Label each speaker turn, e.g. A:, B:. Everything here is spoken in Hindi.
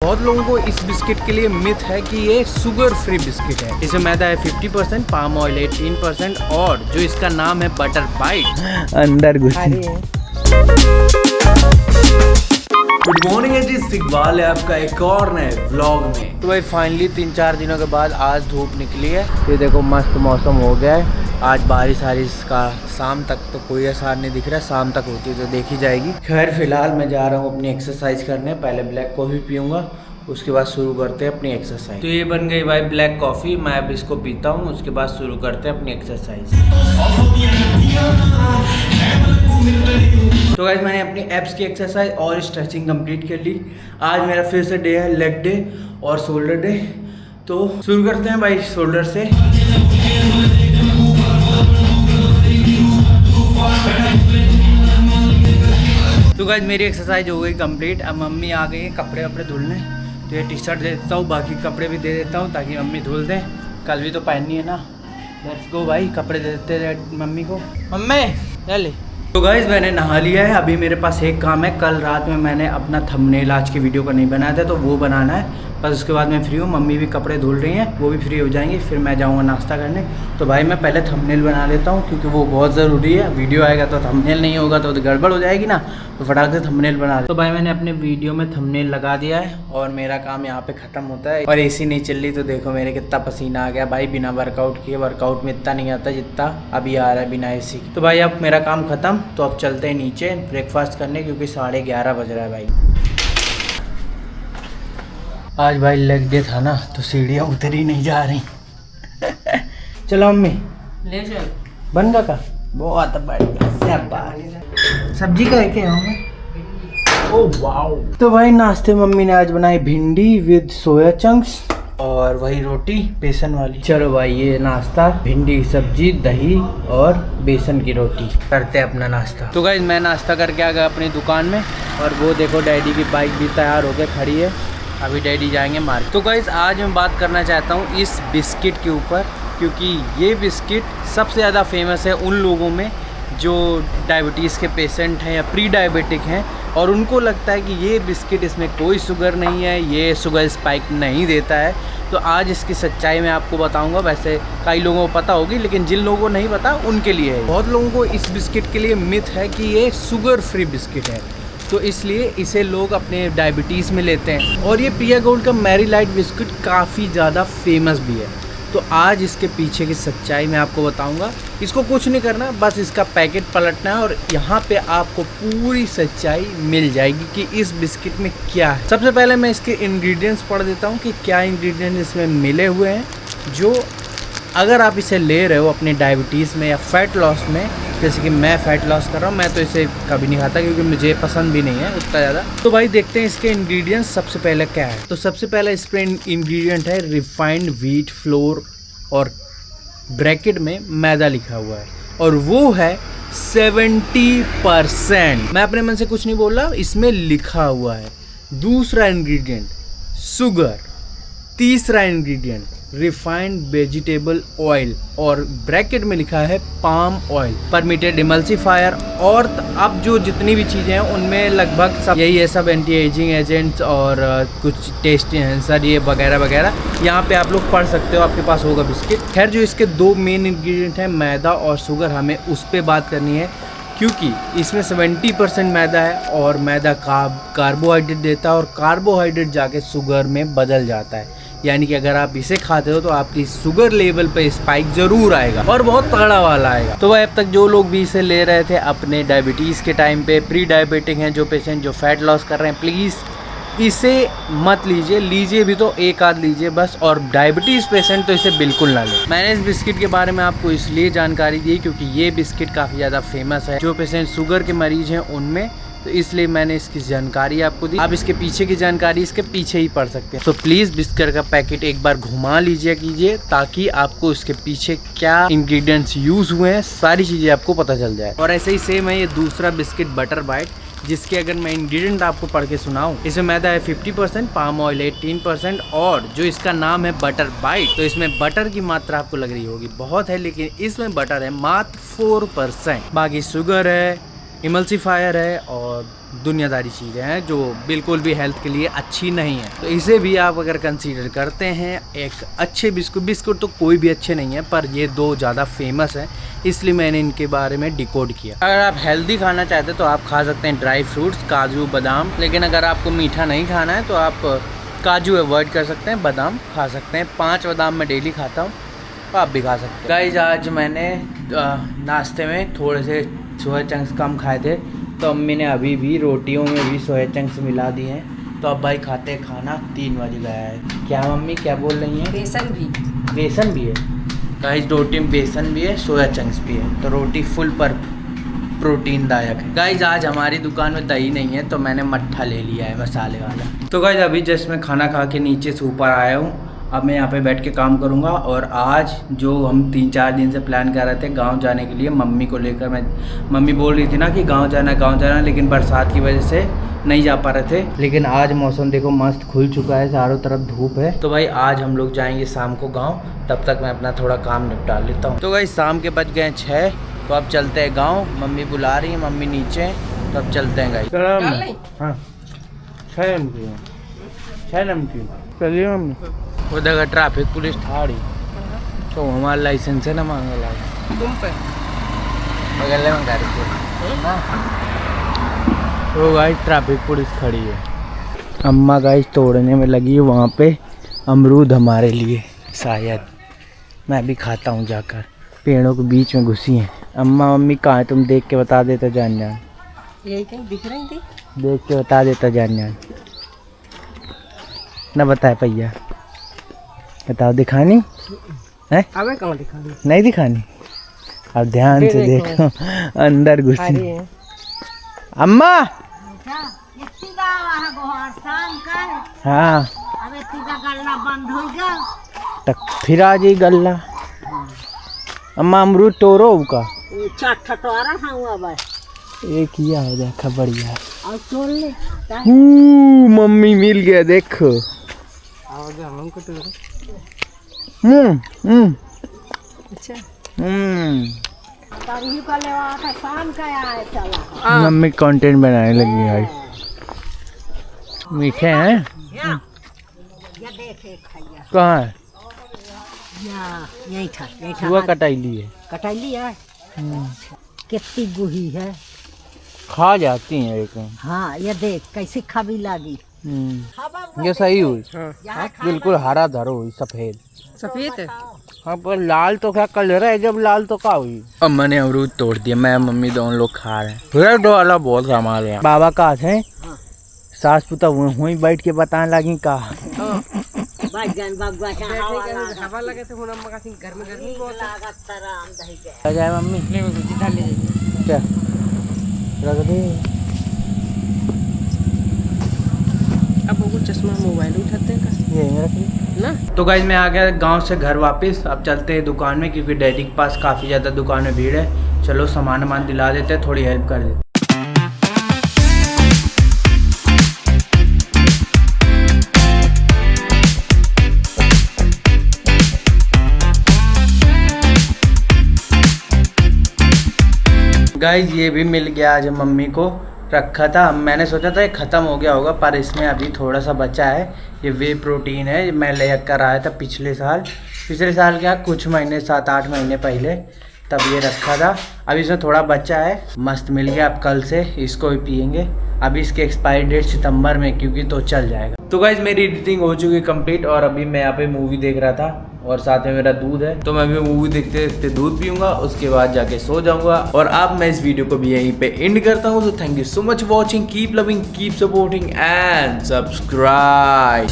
A: बहुत लोगों को इस बिस्किट के लिए मिथ है कि ये शुगर फ्री बिस्किट है। इसमें मैदा है 50%, पाम ऑयल 18% और जो इसका नाम है बटर बाइट अंदर घुसी। गुड मॉर्निंग है जी, इकबाल है आपका एक और नए व्लॉग में। तो भाई फाइनली 3-4 दिनों के बाद आज धूप निकली है। ये देखो मस्त मौसम हो गया है। आज बारिश का शाम तक तो कोई आसार नहीं दिख रहा है, शाम तक होती है तो देखी जाएगी। खैर फिलहाल मैं जा रहा हूँ अपनी एक्सरसाइज करने। पहले ब्लैक कॉफ़ी पीऊँगा, उसके बाद शुरू करते हैं अपनी एक्सरसाइज। तो ये बन गई भाई ब्लैक कॉफ़ी, मैं अब इसको पीता हूँ, उसके बाद शुरू करते हैं अपनी एक्सरसाइज। तो गाइस मैंने अपनी एब्स की एक्सरसाइज और स्ट्रेचिंग कंप्लीट कर ली। आज मेरा फिर से डे है लेग डे और शोल्डर डे। तो शुरू करते हैं भाई शोल्डर से। तो गाइस मेरी एक्सरसाइज हो गई कंप्लीट। अब मम्मी आ गई है कपड़े वपड़े धुलने, तो ये टी शर्ट दे देता हूँ, बाकी कपड़े भी दे देता हूँ ताकि मम्मी धुल दें। कल भी तो पहननी है ना। लेट्स गो भाई, कपड़े दे देते हैं मम्मी को। मम्मी ले। तो गाइस मैंने नहा लिया है। अभी मेरे पास एक काम है। कल रात में मैंने अपना थंबनेल आज की वीडियो का नहीं बनाया था, तो वो बनाना है बस। उसके बाद मैं फ्री हूँ, मम्मी भी कपड़े धुल रही हैं, वो भी फ्री हो जाएंगी, फिर मैं जाऊँगा नाश्ता करने। तो भाई मैं पहले थंबनेल बना लेता हूँ क्योंकि वो बहुत ज़रूरी है। वीडियो आएगा तो थंबनेल नहीं होगा तो गड़बड़ हो जाएगी ना, तो फटाक से थंबनेल बना ले। तो भाई मैंने अपने वीडियो में थंबनेल लगा दिया है और मेरा काम यहाँ पे ख़त्म होता है। और एसी नहीं चल रही तो देखो मेरे कितना पसीना आ गया भाई। बिना वर्कआउट किए, वर्कआउट में इतना नहीं आता जितना अभी आ रहा है बिना एसी। तो भाई अब मेरा काम ख़त्म, तो अब चलते हैं नीचे ब्रेकफास्ट करने क्योंकि 11:30 बज रहा है भाई। आज भाई लेग डे था ना, तो सीढ़ियाँ उतर ही नहीं जा रही। चलो मम्मी ले चल। बन गा का बहुत बढ़िया। सब्जी का है क्या हमें? Oh wow. तो भाई नाश्ते मम्मी ने आज बनाई भिंडी विद सोया चंक्स और वही रोटी बेसन वाली। चलो भाई ये नाश्ता, भिंडी की सब्जी, दही और बेसन की रोटी। करते हैं अपना नाश्ता। तो गाइस मैं नाश्ता करके आ गया अपनी दुकान में और वो देखो डैडी की बाइक भी तैयार होकर खड़ी है। अभी डैडी जाएंगे मार्केट। तो गाइस आज मैं बात करना चाहता हूँ इस बिस्किट के ऊपर, क्योंकि ये बिस्किट सबसे ज़्यादा फेमस है उन लोगों में जो डायबिटीज़ के पेशेंट हैं या प्री डायबिटिक हैं और उनको लगता है कि ये बिस्किट इसमें कोई शुगर नहीं है, ये शुगर स्पाइक नहीं देता है। तो आज इसकी सच्चाई मैं आपको बताऊंगा। वैसे कई लोगों को पता होगी, लेकिन जिन लोगों को नहीं पता उनके लिए है। बहुत लोगों को इस बिस्किट के लिए मिथ है कि ये शुगर फ्री बिस्किट है, तो इसलिए इसे लोग अपने डायबिटीज़ में लेते हैं। और ये पिया गोल्ड का मैरी लाइट बिस्किट काफ़ी ज़्यादा फेमस भी है। तो आज इसके पीछे की सच्चाई मैं आपको बताऊंगा। इसको कुछ नहीं करना, बस इसका पैकेट पलटना है और यहाँ पे आपको पूरी सच्चाई मिल जाएगी कि इस बिस्किट में क्या है। सबसे पहले मैं इसके इंग्रेडिएंट्स पढ़ देता हूँ कि क्या इंग्रेडिएंट्स इसमें मिले हुए हैं, जो अगर आप इसे ले रहे हो अपने डायबिटीज़ में या फैट लॉस में, जैसे कि मैं फ़ैट लॉस कर रहा हूँ, मैं तो इसे कभी नहीं खाता क्योंकि मुझे पसंद भी नहीं है उतना ज़्यादा। तो भाई देखते हैं इसके इंग्रेडिएंट्स सबसे पहले क्या है। तो सबसे पहला इस पर इंग्रेडिएंट है रिफाइंड व्हीट फ्लोर और ब्रैकेट में मैदा लिखा हुआ है और वो है 70%। मैं अपने मन से कुछ नहीं बोल रहा, इसमें लिखा हुआ है। दूसरा इंग्रेडिएंट शुगर। तीसरा इंग्रेडिएंट रिफाइंड वेजिटेबल ऑयल और ब्रैकेट में लिखा है पाम ऑयल, परमिटेड इमल्सिफायर। और अब जो जितनी भी चीज़ें हैं उनमें लगभग सब यही है, सब एंटी एजिंग एजेंट्स और कुछ टेस्ट एनहांसर ये वगैरह वगैरह। यहाँ पे आप लोग पढ़ सकते हो, आपके पास होगा बिस्किट। खैर जो इसके दो मेन इंग्रेडिएंट हैं मैदा और शुगर, हमें उस पर बात करनी है क्योंकि इसमें 70% मैदा है और मैदा कार्बोहाइड्रेट देता है और कार्बोहाइड्रेट जाके शुगर में बदल जाता है। यानी कि अगर आप इसे खाते हो तो आपकी शुगर लेवल पे स्पाइक ज़रूर आएगा और बहुत तगड़ा वाला आएगा। तो वह अब तक जो लोग भी इसे ले रहे थे अपने डायबिटीज़ के टाइम पे, प्री डायबिटिक हैं जो पेशेंट जो फैट लॉस कर रहे हैं, प्लीज़ इसे मत लीजिए। लीजिए भी तो एक आध लीजिए बस, और डायबिटीज़ पेशेंट तो इसे बिल्कुल ना ले। मैंने इस बिस्किट के बारे में आपको इसलिए जानकारी दी क्योंकि ये बिस्किट काफ़ी ज़्यादा फेमस है जो पेशेंट शुगर के मरीज़ हैं उनमें, तो इसलिए मैंने इसकी जानकारी आपको दी। आप इसके पीछे की जानकारी इसके पीछे ही पढ़ सकते हैं। तो प्लीज़ बिस्किट का पैकेट एक बार घुमा लीजिए कीजिए ताकि आपको इसके पीछे क्या इंग्रेडिएंट्स यूज़ हुए हैं सारी चीज़ें आपको पता चल जाए। और ऐसे ही सेम है ये दूसरा बिस्किट बटर बाइट, जिसके अगर मैं इंग्रेडिएंट आपको पढ़ के सुनाऊं, इसमें मैदा है 50%, पाम ऑयल 18% और जो इसका नाम है बटर बाइट। तो इसमें बटर की मात्रा आपको लग रही होगी बहुत है, लेकिन इसमें बटर है मात्र 4%। बाकी शुगर है, इमल्सीफायर है और दुनियादारी चीज़ें हैं जो बिल्कुल भी हेल्थ के लिए अच्छी नहीं है। तो इसे भी आप अगर कंसीडर करते हैं एक अच्छे बिस्कुट तो कोई भी अच्छे नहीं है, पर ये दो ज़्यादा फेमस हैं, इसलिए मैंने इनके बारे में डिकोड किया। अगर आप हेल्दी खाना चाहते हैं तो आप खा सकते हैं ड्राई फ्रूट्स, काजू बादाम, लेकिन अगर आपको मीठा नहीं खाना है तो आप काजू अवॉइड कर सकते हैं, बादाम खा सकते हैं। 5 बादाम मैं डेली खाता हूँ, तो आप भी खा सकते हैं। गाइस आज मैंने नाश्ते में थोड़े से सोया चंक्स कम खाए थे, तो अम्मी ने अभी भी रोटियों में भी सोया चंक्स मिला दिए हैं। तो अब भाई खाते खाना 3 बज गया है। क्या मम्मी क्या बोल रही हैं? बेसन भी है गाइस, रोटी में बेसन भी है, सोया चंक्स भी है, तो रोटी फुल पर प्रोटीन दायक है। गाइस आज हमारी दुकान में दही नहीं है तो मैंने मट्ठा ले लिया है मसाले वाला। तो गाइस अभी जस्ट मैं खाना खा के नीचे से ऊपर आया हूँ। अब मैं यहाँ पे बैठ के काम करूँगा। और आज जो हम 3-4 दिन से प्लान कर रहे थे गांव जाने के लिए, मम्मी को लेकर, मम्मी बोल रही थी ना कि गांव जाना, लेकिन बरसात की वजह से नहीं जा पा रहे थे। लेकिन आज मौसम देखो मस्त खुल चुका है, चारों तरफ धूप है। तो भाई आज हम लोग जाएंगे शाम को गाँव, तब तक मैं अपना थोड़ा काम निपटा लेता हूँ। तो भाई शाम के बज गए 6, तो अब चलते हैं गाँव। मम्मी बुला रही है, मम्मी नीचे, तो अब चलते हैं गाइस। हाँ 6 नमकीन चलिए मम्मी। वो देखा ट्रैफिक पुलिस ठाड़ी, तो हमारा लाइसेंस है ना मांगे लाए तुम पे बगल में गाड़ी को। तो गाइस ट्रैफिक पुलिस खड़ी है। अम्मा गाइस तोड़ने में लगी है वहाँ पे अमरूद हमारे लिए, शायद मैं भी खाता हूँ जाकर। पेड़ों के बीच में घुसी हैं। अम्मा मम्मी कहाँ है तुम देख के बता देता जान।
B: यही कहीं दिख रही थी,
A: देख के बता देता जान ना। बताए भैया बताओ, दिखानी है?
B: अबे कहाँ दिखानी?
A: नहीं दिखानी। अब ध्यान से देखो अंदर घुसी। अम्मा हाँ तक फिर आ जाई गल्ला। अम्मा अमरूद तोड़ो का एक किया हो देखा बढ़िया। मम्मी मिल गया देखो। मम्मी कंटेंट बनाने लगी है। मीठे हैं? कहाँ है?
B: यही था
A: हुआ कटाइली है।
B: कटाइली है कितनी गुही है,
A: खा जाती हैं एक।
B: हाँ ये देख कैसी खबी लगी।
A: ये सही हुई। बिल्कुल हरा धरो हुई, सफेद है। हाँ पर लाल तो क्या कलर है, जब लाल तो क्या हुई। अब मैंने अमरूद तोड़ दिया, मैं मम्मी दोनों लोग खा रहे हैं। रेड वाला बहुत हमारे यहाँ। बाबा कहाँ थे? सास पुता वहीं बैठ के बताने लगी का।
B: हवा लगे थे घर में गर्मी बहुत
A: आ जाए मम्मी क्या रख दे।
B: अब वो चश्मा मोबाइल उठाते हैं का
A: ये रख ना। तो गाइस मैं आ गया गांव से घर वापस। अब चलते हैं दुकान में, क्योंकि डैडी के पास काफ़ी ज़्यादा दुकान में भीड़ है। चलो सामान दिला देते हैं, थोड़ी हेल्प कर देते। गाइस ये भी मिल गया आज, मम्मी को रखा था। मैंने सोचा था ये ख़त्म हो गया होगा, पर इसमें अभी थोड़ा सा बचा है। ये वे प्रोटीन है, मैं ले कर आया था पिछले साल क्या कुछ महीने 7-8 महीने पहले, तब ये रखा था। अभी इसमें थोड़ा बचा है, मस्त मिल गया। अब कल से इसको भी पियेंगे। अभी इसकी एक्सपायरी डेट सितंबर में, क्योंकि तो चल जाएगा। तो गाइस मेरी एडिटिंग हो चुकी कंप्लीट, और अभी मैं यहाँ पे मूवी देख रहा था और साथ में मेरा दूध है, तो मैं भी मूवी देखते देखते दूध पीऊंगा, उसके बाद जाके सो जाऊंगा। और अब मैं इस वीडियो को भी यहीं पे एंड करता हूँ। तो thank you so much watching, keep loving, keep supporting and subscribe.